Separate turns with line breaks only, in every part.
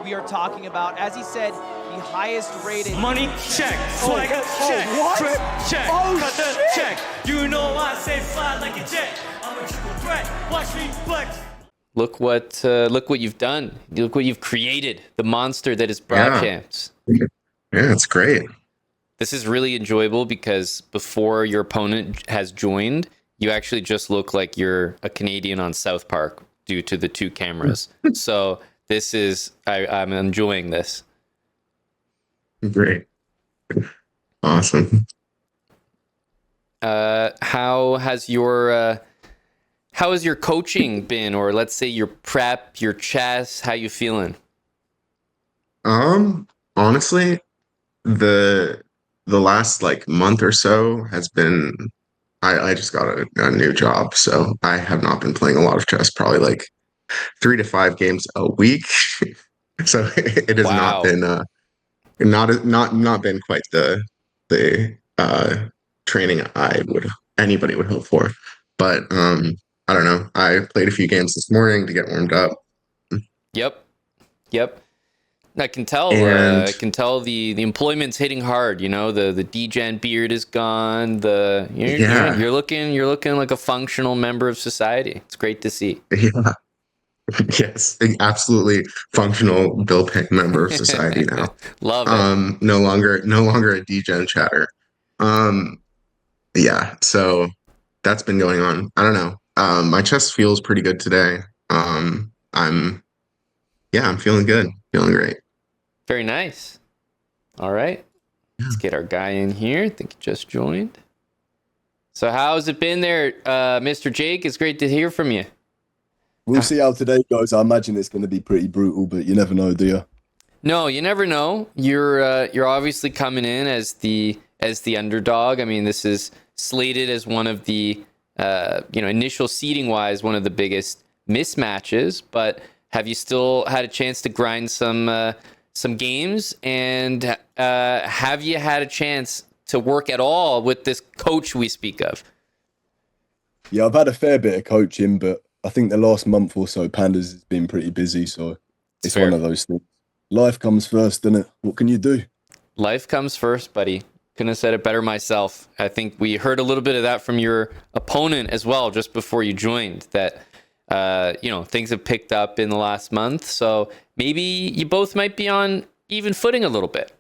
we are talking about. As he said, the highest rated.
Money check, swagger check, drip check, cutter check. You know I say fly like a jet. I'm a triple threat. Watch me flex.
Look what you've done. Look what you've created. The monster that is Brahchamps.
Yeah, it's great.
This is really enjoyable because before your opponent has joined, you actually just look like you're a Canadian on South Park due to the two cameras. So this is, I'm enjoying this.
Great. Awesome.
How has your coaching been, or let's say your prep, your chess? How you feeling?
Honestly, the last like month or so has been. I just got a new job, so I have not been playing a lot of chess. Probably like 3 to 5 games a week. So it has not been not been quite the training anybody would hope for. But I don't know. I played a few games this morning to get warmed up.
Yep. I can tell. I can tell the employment's hitting hard. You know, the degen beard is gone. You're looking like a functional member of society. It's great to see.
Yeah. Yes, absolutely functional Bill Pick member of society now.
Love it.
No longer a degen chatter. Yeah. So that's been going on. I don't know. My chest feels pretty good today. I'm feeling good. Feeling great.
Very nice. All right. Let's get our guy in here. I think he just joined. So how's it been there, Mr. Jake? It's great to hear from you.
We'll see how today goes. I imagine it's going to be pretty brutal, but you never know, do you?
No, you never know. You're obviously coming in as the underdog. I mean, this is slated as one of the initial seeding wise, one of the biggest mismatches. But have you still had a chance to grind some games, and have you had a chance to work at all with this coach we speak of?
Yeah, I've had a fair bit of coaching, but I think the last month or so, Pandas has been pretty busy, so it's
fair.
One of those things. Life comes first, doesn't it? What can you do? Life
comes first, buddy. Couldn't have said it better myself. I think we heard a little bit of that from your opponent as well, just before you joined, that things have picked up in the last month. So maybe you both might be on even footing a little bit.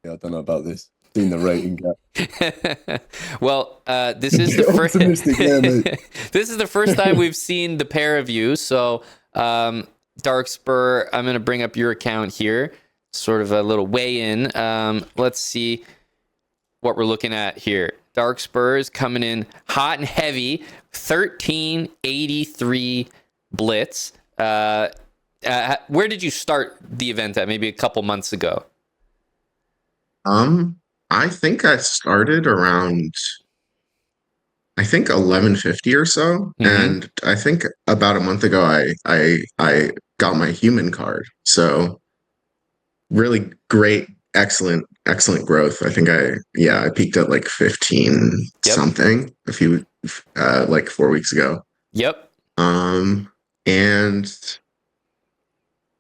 Yeah, I don't know about this. Seen the rating gap.
Well, this is the first. This is the first time we've seen the pair of you. So, Darkspur, I'm going to bring up your account here. Sort of a little weigh in. Let's see what we're looking at here. Darkspur is coming in hot and heavy, 1383 blitz. Where did you start the event at? Maybe a couple months ago.
I think I started around 1150 or so, and I think about a month ago I got my human card. So really great, excellent growth. I think I peaked at like 15 something a few like 4 weeks ago.
Yep.
And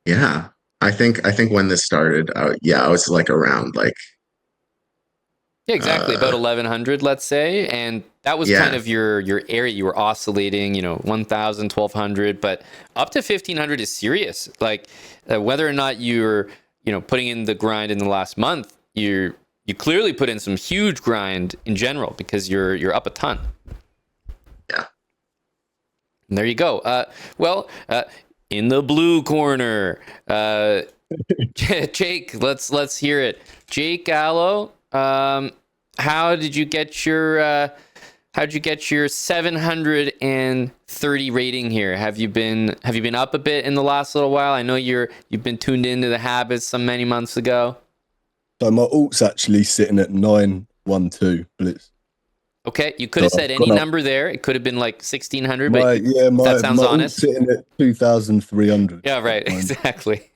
yeah, I think when this started, I was like around like.
Yeah, exactly. About 1,100, let's say. And that was kind of your area. You were oscillating, 1,000, 1,200, but up to 1,500 is serious. Like whether or not you're, putting in the grind in the last month, you clearly put in some huge grind in general because you're up a ton.
Yeah.
And there you go. In the blue corner, Jake, let's hear it. Jakeallo. How did you get your 730 rating here? Have you been up a bit in the last little while? I know you've been tuned into the habits many months ago.
So my alt's actually sitting at 912 blitz.
Okay, you could have said any number there. It could have been like 1,600, but that sounds honest.
Sitting at 2,300.
Yeah, right. Exactly.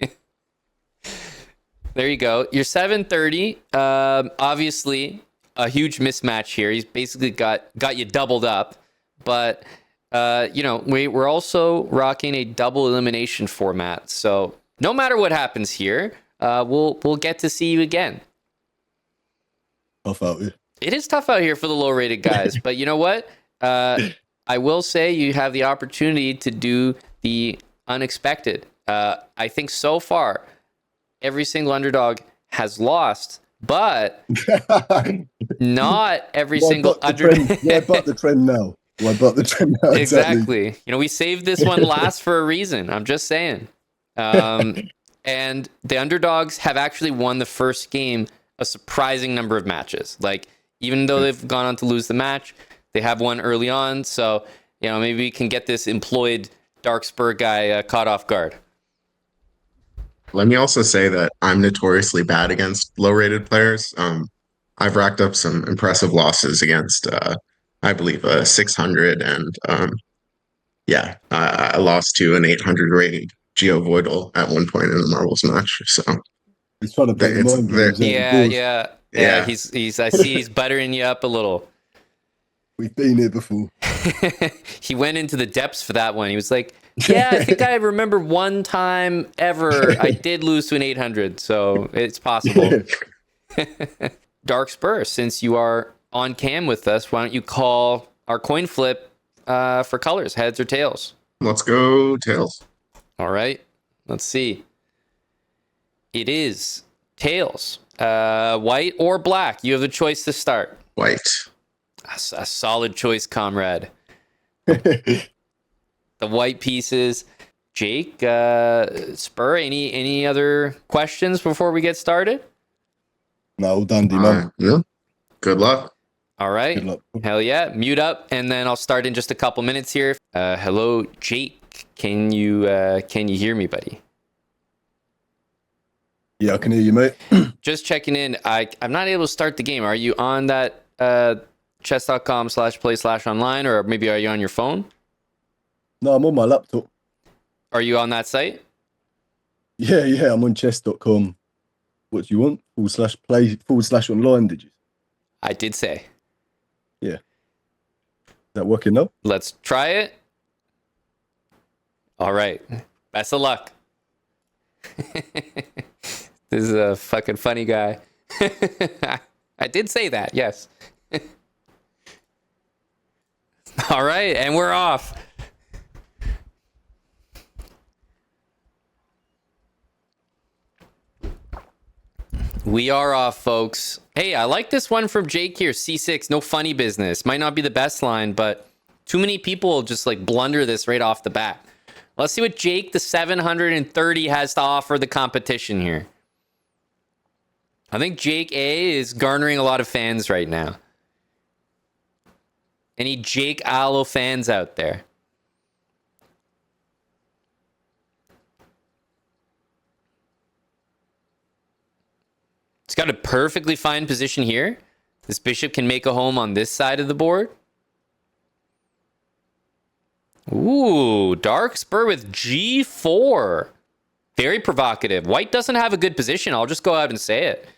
There you go. You're 730. Obviously, a huge mismatch here. He's basically got you doubled up. But, we're also rocking a double elimination format. So no matter what happens here, we'll get to see you again.
Tough out here.
It is tough out here for the low-rated guys, but you know what? I will say you have the opportunity to do the unexpected. I think so far, every single underdog has lost, but not every single underdog.
Why buck the trend now? Why buck the trend now?
Exactly. You know, we saved this one last for a reason. I'm just saying. And the underdogs have actually won the first game a surprising number of matches. Like, even though they've gone on to lose the match, they have won early on. So, you know, maybe we can get this employed Darkspur guy caught off guard.
Let me also say that I'm notoriously bad against low-rated players. I've racked up some impressive losses against, I believe, 600, and I lost to an 800 rated Geo Voidal at one point in the marbles match. So
He's trying to play the mind games.
Yeah. He's I see he's buttering you up a little.
We've been here before.
He went into the depths for that one. He was like, yeah, I think I remember one time ever I did lose to an 800, so it's possible. Darkspur, since you are on cam with us, why don't you call our coin flip for colors, heads or tails?
Let's go tails.
All right, let's see. It is tails. White or black? You have the choice to start.
White.
A solid choice, comrade. The white pieces. Jake, Spur, any other questions before we get started?
No, all done, D-Man.
Yeah. Good luck.
All right.
Good luck.
Hell yeah. Mute up, and then I'll start in just a couple minutes here. Hello, Jake. Can you hear me, buddy?
Yeah, I can hear you, mate.
Just checking in. I'm not able to start the game. Are you on that chess.com/play/online, or maybe are you on your phone?
No, I'm on my laptop.
Are you on that site?
Yeah, I'm on chess.com. What do you want? /play/online, did you?
I did say.
Yeah. Is that working now?
Let's try it. All right. Best of luck. This is a fucking funny guy. I did say that, yes. All right, and we're off. We are off, folks. Hey, I like this one from Jake here. C6, no funny business. Might not be the best line, but too many people just like blunder this right off the bat. Let's see what Jake, the 730, has to offer the competition here. I think Jake A is garnering a lot of fans right now. Any Jakeallo fans out there? It's got a perfectly fine position here. This bishop can make a home on this side of the board. Ooh, Darkspur with G4. Very provocative. White doesn't have a good position. I'll just go out and say it.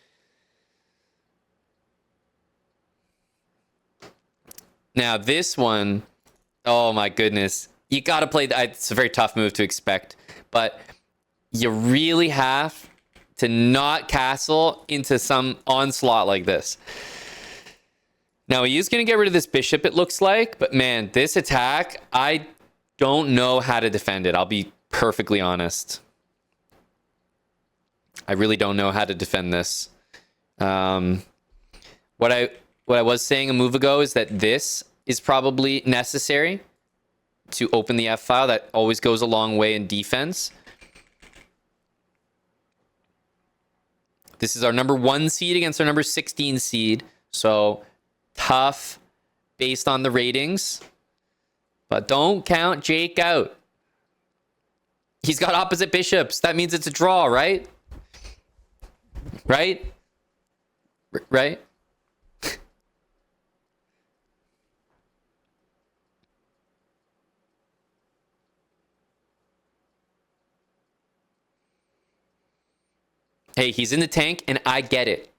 Now this one, oh my goodness. You got to play, it's a very tough move to expect, but you really have to not castle into some onslaught like this. Now he is going to get rid of this bishop, it looks like, but man, this attack, I don't know how to defend it. I'll be perfectly honest. I really don't know how to defend this. What I was saying a move ago is that this is probably necessary to open the F file. That always goes a long way in defense. This is our number 1 seed against our number 16 seed. So tough based on the ratings. But don't count Jake out. He's got opposite bishops. That means it's a draw, right? Right? Right? Hey, he's in the tank, and I get it.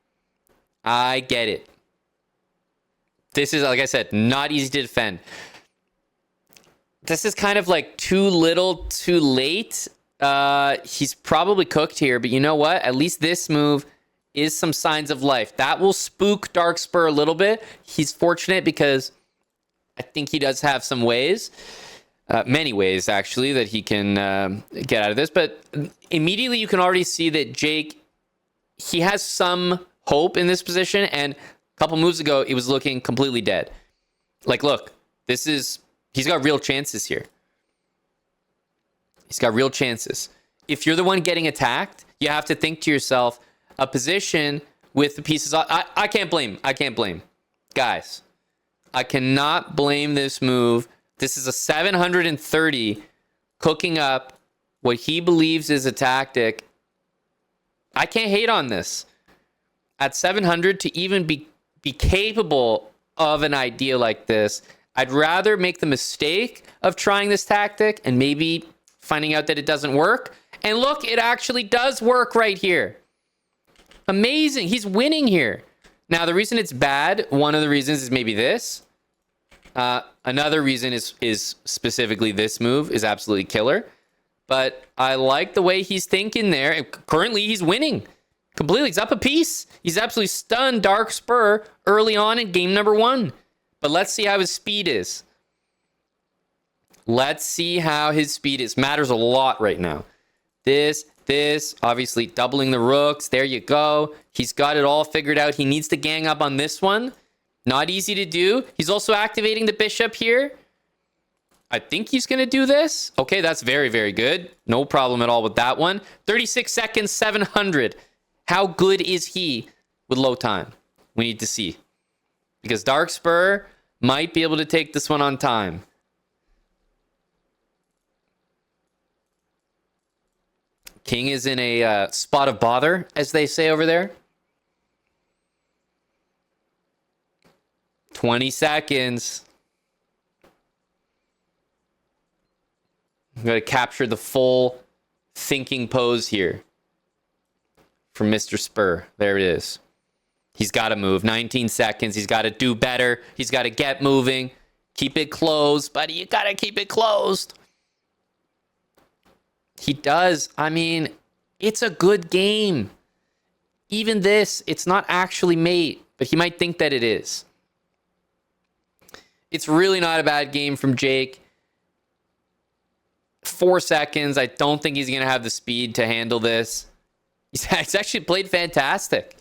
I get it. This is, like I said, not easy to defend. This is kind of like too little, too late. He's probably cooked here, but you know what? At least this move is some signs of life. That will spook Darkspur a little bit. He's fortunate because I think he does have some ways, many ways actually, that he can get out of this. But immediately you can already see that Jake, he has some hope in this position. And a couple moves ago, it was looking completely dead. Like, look, he's got real chances here. He's got real chances. If you're the one getting attacked, you have to think to yourself, a position with the pieces. I can't blame. Guys, I cannot blame this move. This is a 730 cooking up what he believes is a tactic. I can't hate on this. At 700 to even be capable of an idea like this, I'd rather make the mistake of trying this tactic and maybe finding out that it doesn't work. And look, it actually does work right here. Amazing. He's winning here. Now, the reason it's bad, one of the reasons is maybe this. Another reason is specifically this move is absolutely killer. But I like the way he's thinking there. Currently, he's winning completely. He's up a piece. He's absolutely stunned Darkspur early on in game number 1. But let's see how his speed is. Let's see how his speed is. Matters a lot right now. This, obviously doubling the rooks. There you go. He's got it all figured out. He needs to gang up on this one. Not easy to do. He's also activating the bishop here. I think he's going to do this. Okay, that's very, very good. No problem at all with that one. 36 seconds, 700. How good is he with low time? We need to see. Because Darkspur might be able to take this one on time. King is in a spot of bother, as they say over there. 20 seconds. I'm going to capture the full thinking pose here from Mr. Spur. There it is. He's got to move. 19 seconds. He's got to do better. He's got to get moving. Keep it closed, buddy. You got to keep it closed. He does. I mean, it's a good game. Even this, it's not actually mate, but he might think that it is. It's really not a bad game from Jake. 4 seconds. I don't think he's going to have the speed to handle this. He's actually played fantastic.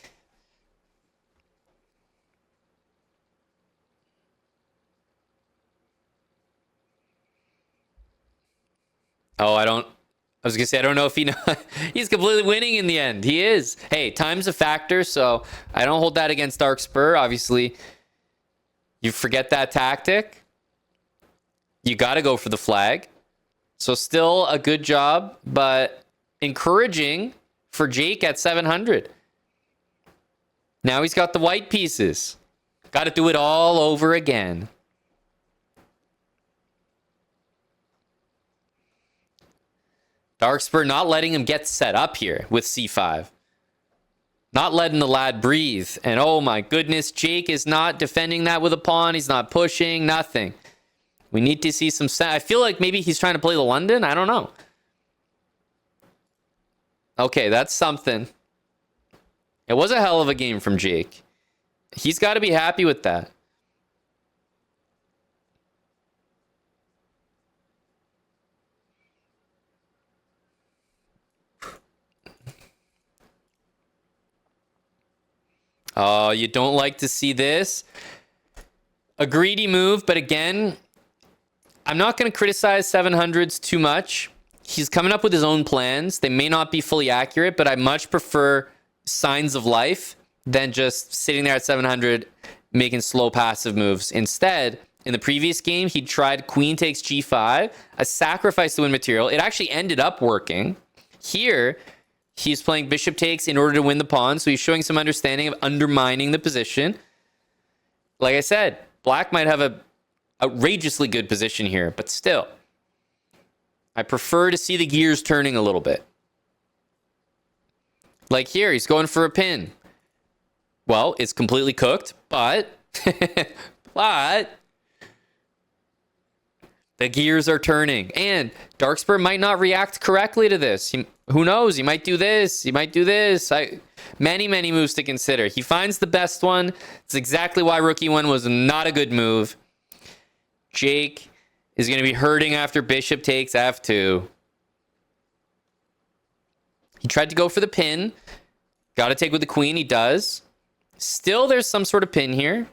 Oh, I was going to say, I don't know if he knows. He's completely winning in the end. He is. Hey, time's a factor, so I don't hold that against Darkspur. Obviously, you forget that tactic. You got to go for the flag. So still a good job, but encouraging for Jake at 700. Now he's got the white pieces. Got to do it all over again. Darkspur not letting him get set up here with c5. Not letting the lad breathe. And oh my goodness, Jake is not defending that with a pawn. He's not pushing, nothing. We need to see some... I feel like maybe he's trying to play the London. I don't know. Okay, that's something. It was a hell of a game from Jake. He's got to be happy with that. Oh, you don't like to see this. A greedy move, but again, I'm not going to criticize 700s too much. He's coming up with his own plans. They may not be fully accurate, but I much prefer signs of life than just sitting there at 700 making slow passive moves. Instead, in the previous game, he tried queen takes g5, a sacrifice to win material. It actually ended up working. Here, he's playing bishop takes in order to win the pawn, so he's showing some understanding of undermining the position. Like I said, black might have a outrageously good position here, but still, I prefer to see the gears turning a little bit. Like here, he's going for a pin. Well, it's completely cooked, but but The gears are turning. And Darkspur might not react correctly to this. Who knows? He might do this. He might do this. Many moves to consider. He finds the best one. It's exactly why Rook E1 was not a good move. Jake is going to be hurting after bishop takes f2. He tried to go for the pin. Got to take with the queen. He does. Still, there's some sort of pin here.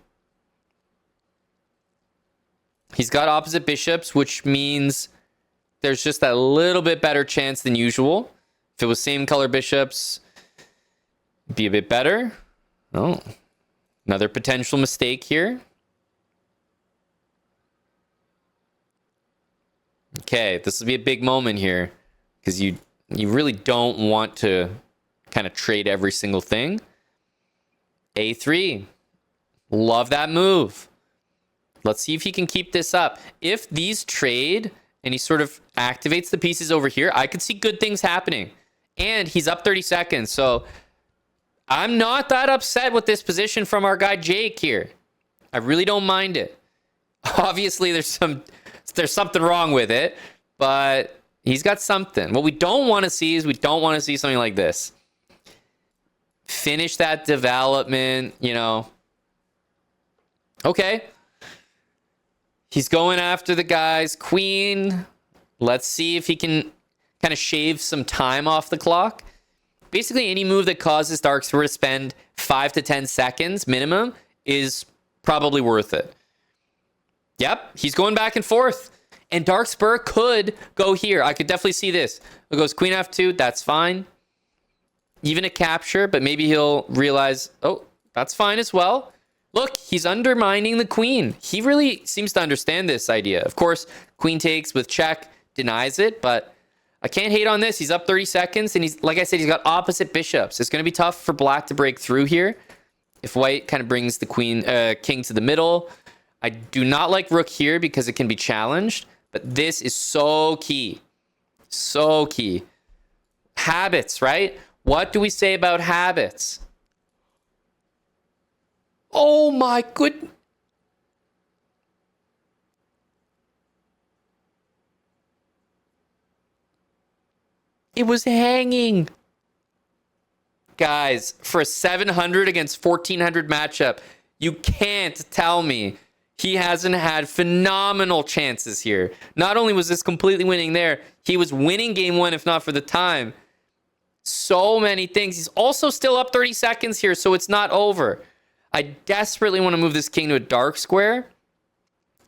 He's got opposite bishops, which means there's just a little bit better chance than usual. If it was same color bishops, it'd be a bit better. Oh, another potential mistake here. Okay, this will be a big moment here because you really don't want to kind of trade every single thing. A3. Love that move. Let's see if he can keep this up. If these trade and he sort of activates the pieces over here, I could see good things happening. And he's up 30 seconds. So I'm not that upset with this position from our guy Jake here. I really don't mind it. Obviously, there's something wrong with it, but he's got something. What we don't want to see is something like this. Finish that development, you know. Okay. He's going after the guy's queen. Let's see if he can kind of shave some time off the clock. Basically, any move that causes Darkspur to spend 5 to 10 seconds minimum is probably worth it. Yep, he's going back and forth. And Darkspur could go here. I could definitely see this. It goes queen f2, that's fine. Even a capture, but maybe he'll realize, oh, that's fine as well. Look, he's undermining the queen. He really seems to understand this idea. Of course, queen takes with check, denies it, but I can't hate on this. He's up 30 seconds, and he's, like I said, he's got opposite bishops. It's going to be tough for black to break through here. If white kind of brings the king to the middle. I do not like rook here because it can be challenged, but this is so key. So key. Habits, right? What do we say about habits? Oh my goodness. It was hanging. Guys, for a 700 against 1400 matchup, you can't tell me he hasn't had phenomenal chances here. Not only was this completely winning there, he was winning game one, if not for the time. So many things. He's also still up 30 seconds here, so it's not over. I desperately want to move this king to a dark square.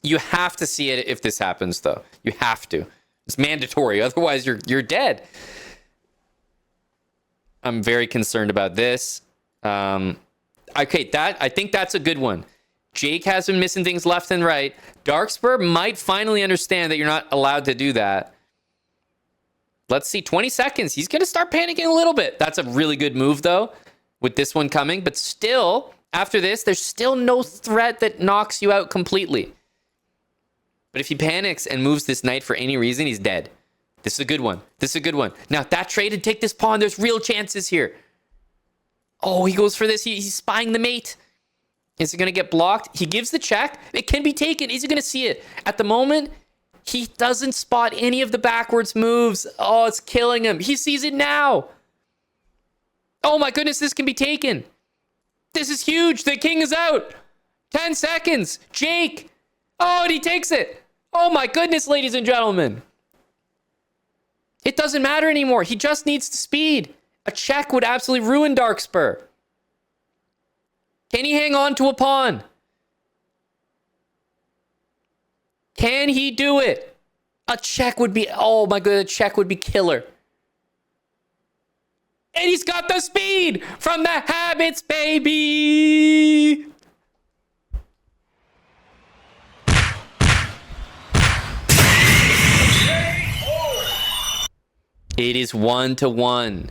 You have to see it if this happens, though. You have to. It's mandatory. Otherwise, you're dead. I'm very concerned about this. Okay, I think that's a good one. Jake has been missing things left and right. Darkspur might finally understand that you're not allowed to do that. Let's see, 20 seconds. He's going to start panicking a little bit. That's a really good move, though, with this one coming. But still, after this, there's still no threat that knocks you out completely. But if he panics and moves this knight for any reason, he's dead. This is a good one. This is a good one. Now, that trade and take this pawn, there's real chances here. Oh, he goes for this. He's spying the mate. Is it going to get blocked? He gives the check. It can be taken. Is he going to see it? At the moment, he doesn't spot any of the backwards moves. Oh, it's killing him. He sees it now. Oh my goodness, this can be taken. This is huge. The king is out. 10 seconds. Jake. Oh, and he takes it. Oh my goodness, ladies and gentlemen. It doesn't matter anymore. He just needs the speed. A check would absolutely ruin Darkspur. Can he hang on to a pawn? Can he do it? A check would be, oh my god, a check would be killer. And he's got the speed from the habits, baby. It is 1-1.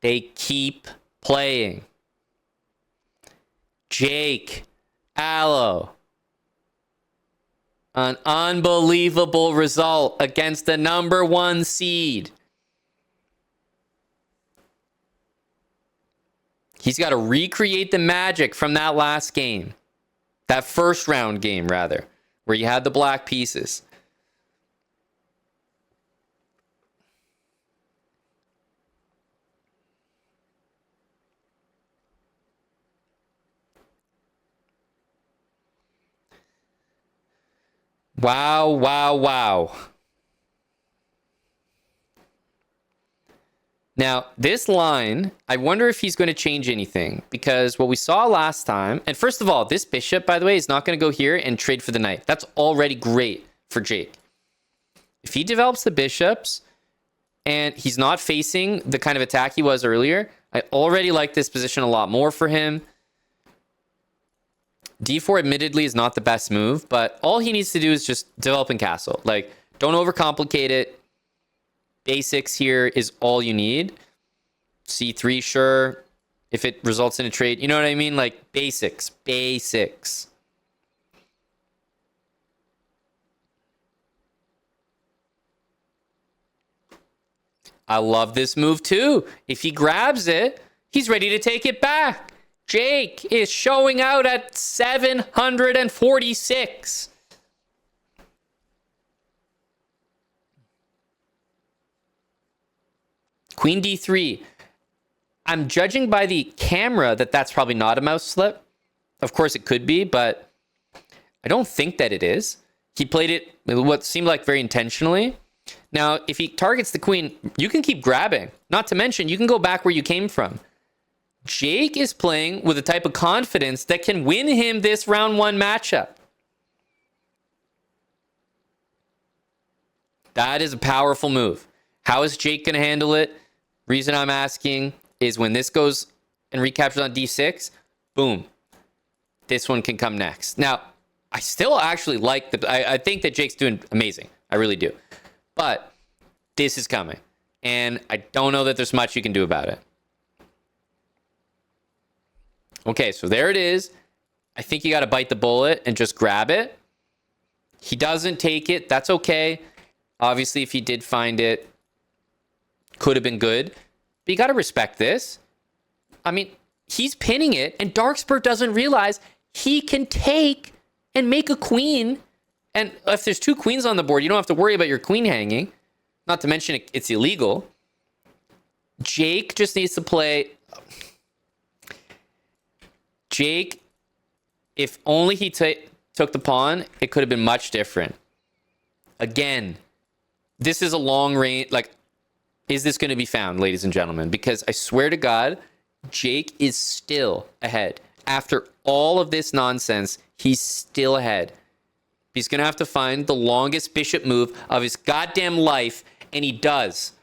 They keep playing. Jakeallo. An unbelievable result against the number 1 seed. He's got to recreate the magic from that last game. That first round game, rather. where you had the black pieces. Wow, wow, wow. Now, this line, I wonder if he's going to change anything, because what we saw last time, and first of all, this bishop, by the way, is not going to go here and trade for the knight. That's already great for Jake. If he develops the bishops and he's not facing the kind of attack he was earlier, I already like this position a lot more for him. D4 admittedly is not the best move, but all he needs to do is just develop in castle. Like, don't overcomplicate it. Basics here is all you need. C3, sure. If it results in a trade, you know what I mean? Like, basics. Basics. I love this move too. If he grabs it, he's ready to take it back. Jake is showing out at 746. Queen D3. I'm judging by the camera that that's probably not a mouse slip. Of course it could be, but I don't think that it is. He played it what seemed like very intentionally. Now, if he targets the queen, you can keep grabbing. Not to mention, you can go back where you came from. Jake is playing with a type of confidence that can win him this round one matchup. That is a powerful move. How is Jake going to handle it? Reason I'm asking is when this goes and recaptures on D6, boom. This one can come next. Now, I still actually like I think that Jake's doing amazing. I really do. But this is coming. And I don't know that there's much you can do about it. Okay, so there it is. I think you got to bite the bullet and just grab it. He doesn't take it. That's okay. Obviously, if he did find it, could have been good. But you got to respect this. I mean, he's pinning it, and Darkspur doesn't realize he can take and make a queen. And if there's two queens on the board, you don't have to worry about your queen hanging. Not to mention it's illegal. Jake just needs to play... Jake, if only he took the pawn, it could have been much different. Again, this is a long range. Like, is this going to be found, ladies and gentlemen? Because I swear to God, Jake is still ahead. After all of this nonsense, he's still ahead. He's going to have to find the longest bishop move of his goddamn life, and he does.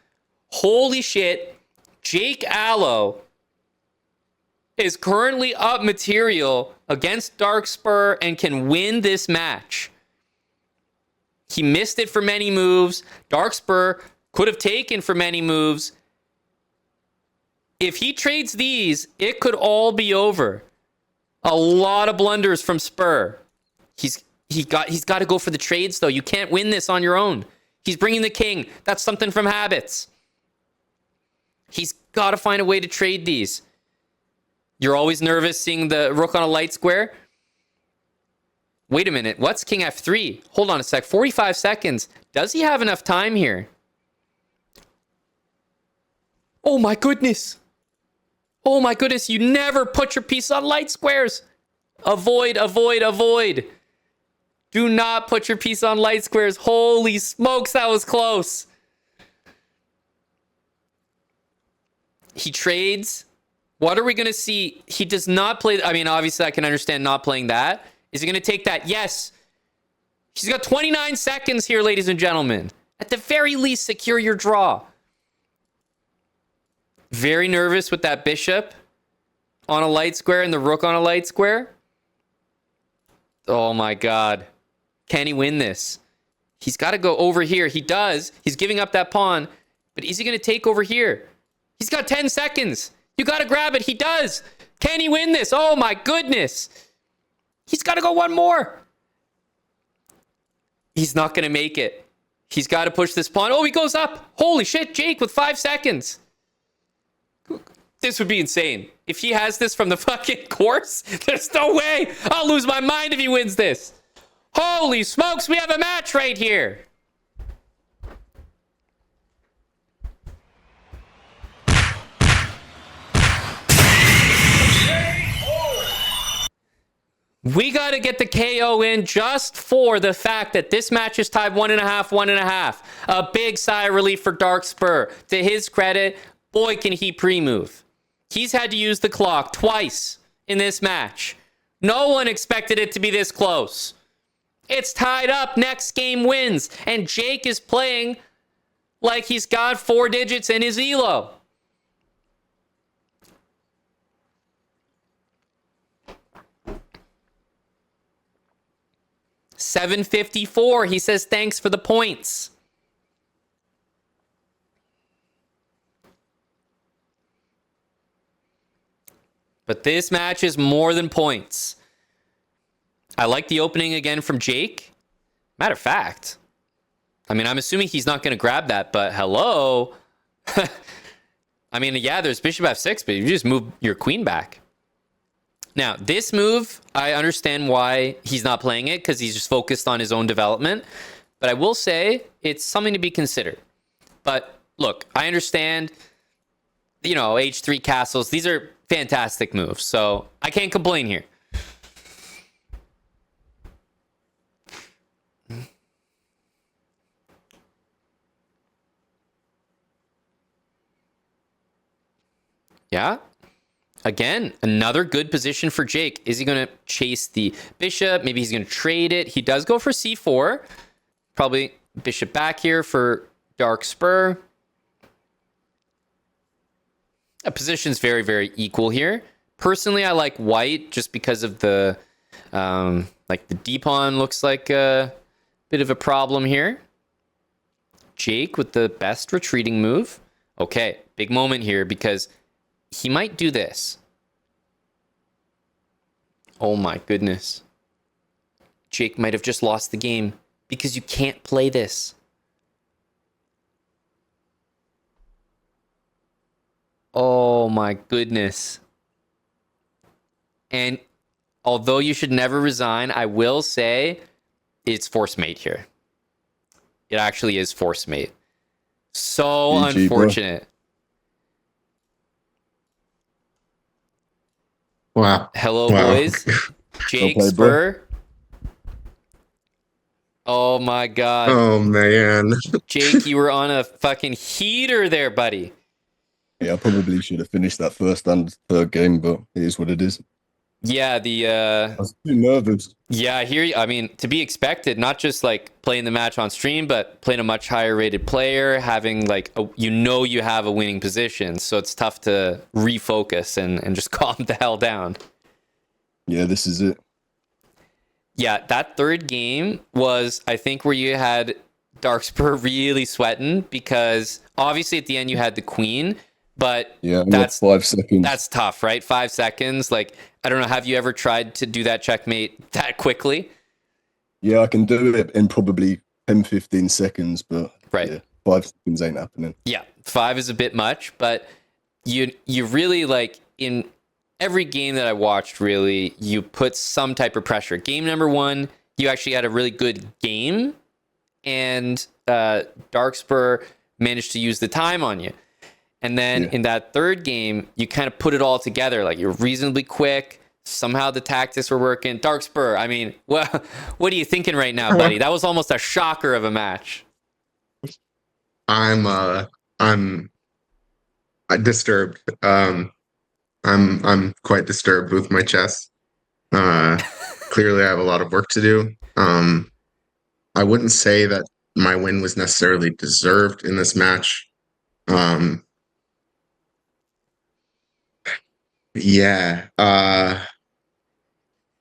Holy shit, Jakeallo is currently up material against Darkspur and can win this match. He missed it for many moves. Darkspur could have taken for many moves. If he trades these, it could all be over. A lot of blunders from Spur. He's got to go for the trades, though. You can't win this on your own. He's bringing the king. That's something from habits. He's got to find a way to trade these. You're always nervous seeing the rook on a light square. Wait a minute. What's king f3? Hold on a sec. 45 seconds. Does he have enough time here? Oh my goodness. Oh my goodness. You never put your piece on light squares. Avoid, avoid, avoid. Do not put your piece on light squares. Holy smokes, that was close. He trades. What are we going to see? He does not play... I mean, obviously, I can understand not playing that. Is he going to take that? Yes. He's got 29 seconds here, ladies and gentlemen. At the very least, secure your draw. Very nervous with that bishop on a light square and the rook on a light square. Oh, my God. Can he win this? He's got to go over here. He does. He's giving up that pawn. But is he going to take over here? He's got 10 seconds. You got to grab it. He does. Can he win this? Oh, my goodness. He's got to go one more. He's not going to make it. He's got to push this pawn. Oh, he goes up. Holy shit, Jake with 5 seconds. This would be insane. If he has this from the fucking course, there's no way. I'll lose my mind if he wins this. Holy smokes, we have a match right here. We got to get the KO in just for the fact that this match is tied 1.5, 1.5. A big sigh of relief for Darkspur. To his credit, boy, can he pre-move. He's had to use the clock twice in this match. No one expected it to be this close. It's tied up. Next game wins. And Jake is playing like he's got 4 digits in his elo. $7.54. He says thanks for the points. But this match is more than points. I like the opening again from Jake. Matter of fact, I mean, I'm assuming he's not going to grab that, but hello. I mean, yeah, there's bishop f6, but you just move your queen back. Now, this move, I understand why he's not playing it, because he's just focused on his own development. But I will say it's something to be considered. But look, I understand, you know, h3 castles. These are fantastic moves, so I can't complain here. Yeah. Again, another good position for Jake. Is he going to chase the bishop? Maybe he's going to trade it. He does go for c4. Probably bishop back here for Darkspur. A position's very, very equal here. Personally, I like white just because of the like the d-pawn looks like a bit of a problem here. Jake with the best retreating move. Okay, big moment here because he might do this. Oh my goodness. Jake might have just lost the game because you can't play this. Oh my goodness. And although you should never resign, I will say it's force mate here. It actually is force mate. So GG, unfortunate. Bro.
Wow.
Hello, boys. Jakespur. Oh, my God.
Oh, man.
Jake, you were on a fucking heater there, buddy.
Yeah, I probably should have finished that first and third game, but it is what it is.
Yeah,
I was too nervous.
Yeah, I hear you. I mean, to be expected, not just like playing the match on stream, but playing a much higher rated player, having like, you have a winning position. So it's tough to refocus and just calm the hell down.
Yeah, this is it.
Yeah, that third game was, I think, where you had Darkspur really sweating because obviously at the end you had the queen, but
yeah, that's 5 seconds.
That's tough, right? 5 seconds. Like, I don't know. Have you ever tried to do that checkmate that quickly?
Yeah, I can do it in probably 10, 15 seconds, but
right.
Yeah, 5 seconds ain't happening.
Yeah, 5 is a bit much, but you really, like, in every game that I watched, really, you put some type of pressure. Game number 1, you actually had a really good game, and Darkspur managed to use the time on you. And then in that third game, you kind of put it all together. Like, you're reasonably quick. Somehow the tactics were working. Darkspur, I mean, what are you thinking right now, buddy? That was almost a shocker of a match.
I'm disturbed. I'm quite disturbed with my chess. Clearly, I have a lot of work to do. I wouldn't say that my win was necessarily deserved in this match. Yeah.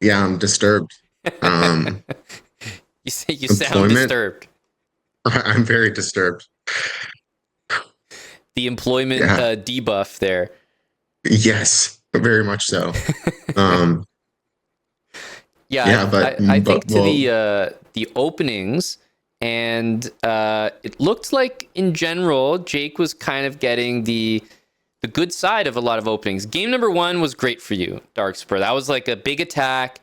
Yeah, I'm disturbed.
You sound disturbed.
I'm very disturbed.
The employment debuff there.
Yes, very much so.
But I think to the openings, and it looked like in general Jake was kind of getting the good side of a lot of openings. Game number 1 was great for you, Darkspur. That was like a big attack.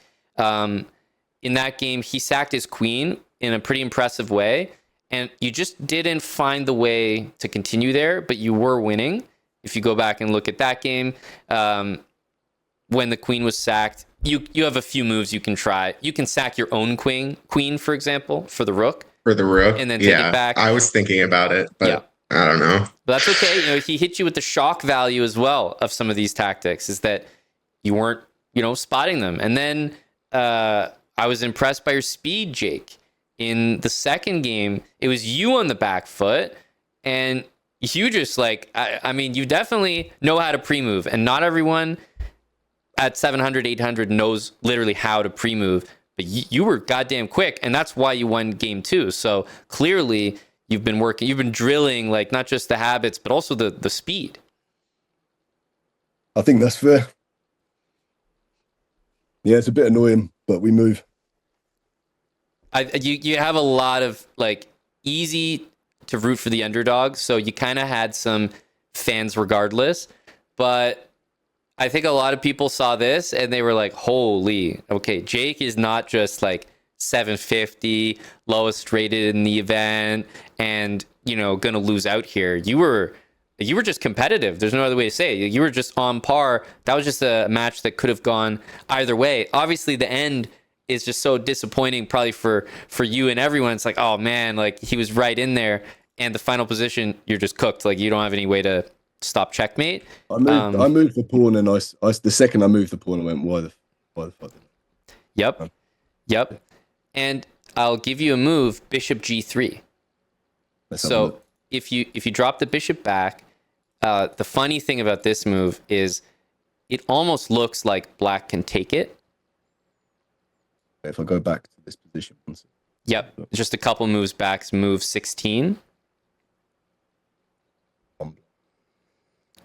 in that game, he sacked his queen in a pretty impressive way. And you just didn't find the way to continue there, but you were winning. If you go back and look at that game, when the queen was sacked, you have a few moves you can try. You can sack your own queen, for example, for the rook.
For the rook,
and then take it back.
I was thinking about it, but I don't know.
But that's okay. He hit you with the shock value as well of some of these tactics, is that you weren't, spotting them. And then I was impressed by your speed, Jake. In the second game, it was you on the back foot, and you just you definitely know how to pre-move, and not everyone at 700, 800 knows literally how to pre-move, but you were goddamn quick, and that's why you won game 2. So clearly you've been drilling, not just the habits, but also the speed.
I think that's fair. Yeah, it's a bit annoying, but we move.
You have a lot of easy to root for the underdog, so you kind of had some fans regardless. But I think a lot of people saw this and they were like, "Holy, okay, Jake is not just 750 lowest rated in the event, and gonna lose out here." You were just competitive. There's no other way to say it. You were just on par. That was just a match that could have gone either way. Obviously, the end is just so disappointing, probably for you and everyone. It's like, oh man, he was right in there, and the final position, you're just cooked. You don't have any way to stop checkmate.
I moved the pawn, and I the second I moved the pawn, I went, why the fuck?
Yep. And I'll give you a move, bishop g3. So if you drop the bishop back, the funny thing about this move is it almost looks like black can take it.
If I go back to this position.
Yep, just a couple moves back, move 16.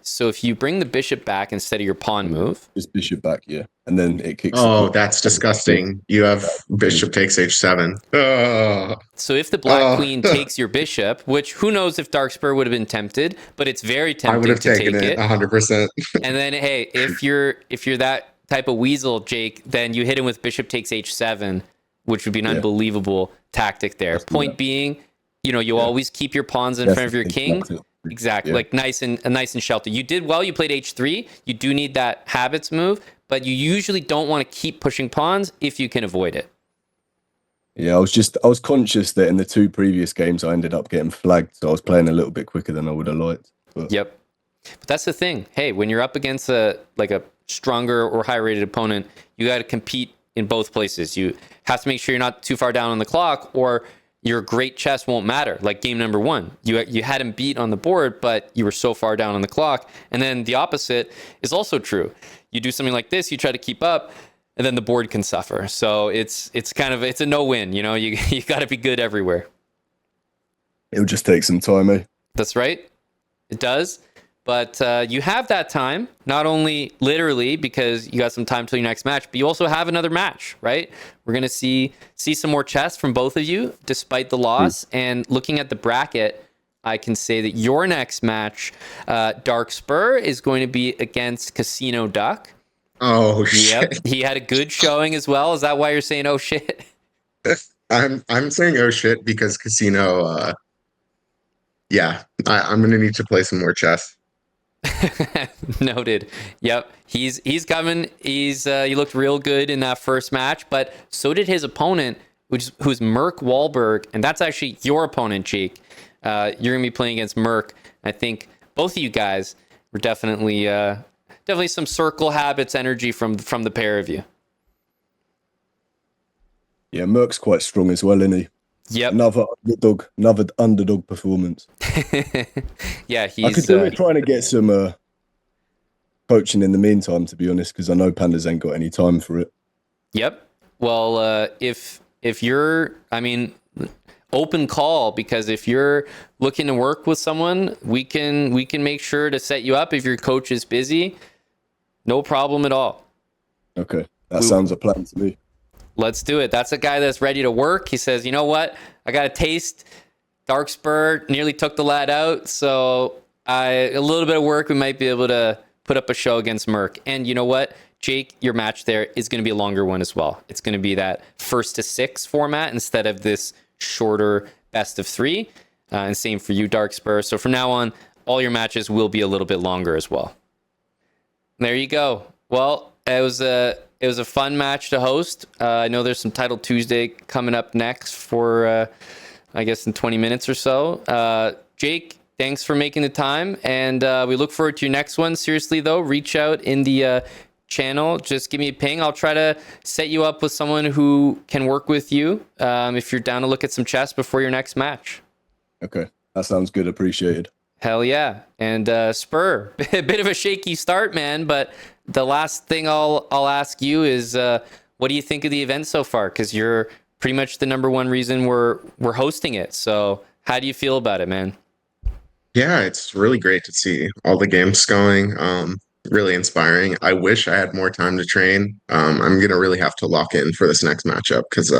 So if you bring the bishop back instead of your pawn move.
Just bishop back, yeah. And then it kicks.
Oh, that's disgusting. You have bishop takes h7. Oh.
So if the black queen takes your bishop, which who knows if Darkspur would have been tempted, but it's very tempting.
I would have
to
taken
take
it 100%.
And then, hey, if you're that type of weasel, Jake, then you hit him with bishop takes h7, which would be an unbelievable tactic there. Point being, you always keep your pawns in front of your king. Exactly, nice and sheltered. You did well. You played h3. You do need that habits move, but you usually don't want to keep pushing pawns if you can avoid it.
Yeah, I was conscious that in the 2 previous games I ended up getting flagged, so I was playing a little bit quicker than I would have liked. But.
Yep, but that's the thing. Hey, when you're up against a stronger or high rated opponent, you got to compete in both places. You have to make sure you're not too far down on the clock, or your great chess won't matter. Like game number 1, you had him beat on the board, but you were so far down on the clock. And then the opposite is also true. You do something like this, you try to keep up, and then the board can suffer. So it's a no-win. You got to be good everywhere.
It'll just take some time, eh?
That's right. It does. But you have that time, not only literally because you got some time till your next match, but you also have another match, right? We're going to see some more chess from both of you, despite the loss. And looking at the bracket, I can say that your next match, Darkspur, is going to be against Casino Duck.
Oh, shit.
Yep. He had a good showing as well. Is that why you're saying, oh, shit?
I'm saying, oh, shit, because Casino, I'm going to need to play some more chess.
Noted. Yep, he's coming. He looked real good in that first match, but so did his opponent, who's Merk Wahlberg, and that's actually your opponent, Jake. You're gonna be playing against Merk. I think both of you guys were definitely some circle habits energy from the pair of you.
Yeah, Merk's quite strong as well, isn't he?
Yep.
Another underdog performance.
Yeah,
I could do with trying to get some coaching in the meantime, to be honest, because I know Pandas ain't got any time for it.
Yep. Well, if you're, open call, because if you're looking to work with someone, we can make sure to set you up if your coach is busy. No problem at all.
Okay, that sounds a plan to me.
Let's do it. That's a guy that's ready to work. He says, you know what? I got a taste. Darkspur nearly took the lad out. So a little bit of work, we might be able to put up a show against Merk. And you know what? Jake, your match there is going to be a longer one as well. It's going to be that 1st to 6 format instead of this shorter best of 3. And same for you, Darkspur. So from now on, all your matches will be a little bit longer as well. There you go. Well, it was a fun match to host. I know there's some Title Tuesday coming up next for, I guess, in 20 minutes or so. Jake, thanks for making the time, and we look forward to your next one. Seriously, though, reach out in the channel. Just give me a ping. I'll try to set you up with someone who can work with you if you're down to look at some chess before your next match.
Okay, that sounds good. Appreciated.
Hell yeah. And Spur, a bit of a shaky start, man, but the last thing I'll ask you is what do you think of the event so far? Because you're pretty much the number one reason we're hosting it. So how do you feel about it, man?
Yeah, it's really great to see all the games going. Really inspiring. I wish I had more time to train. I'm gonna really have to lock in for this next matchup because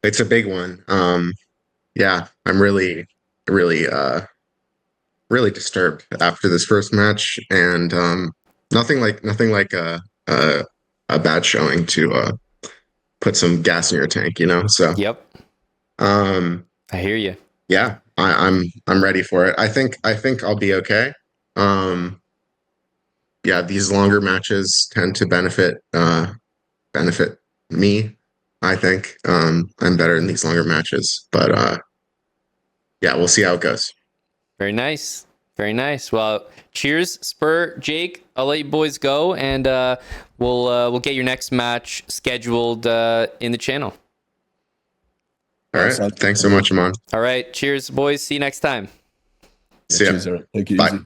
it's a big one. Yeah, I'm really, really, really disturbed after this first match, and nothing like a bad showing to put some gas in your tank, you know. So
Yep.
I
hear you.
Yeah, I'm ready for it. I think I'll be okay. Yeah, these longer matches tend to benefit me. I think I'm better in these longer matches, but yeah, we'll see how it goes.
Very nice. Very nice. Well, cheers, Spur, Jake. I'll let you boys go, and we'll get your next match scheduled in the channel.
All right. Thanks so much, Aman.
All right. Cheers, boys. See you next time.
See ya.
Cheers, Eric. Take it
Bye.
easy.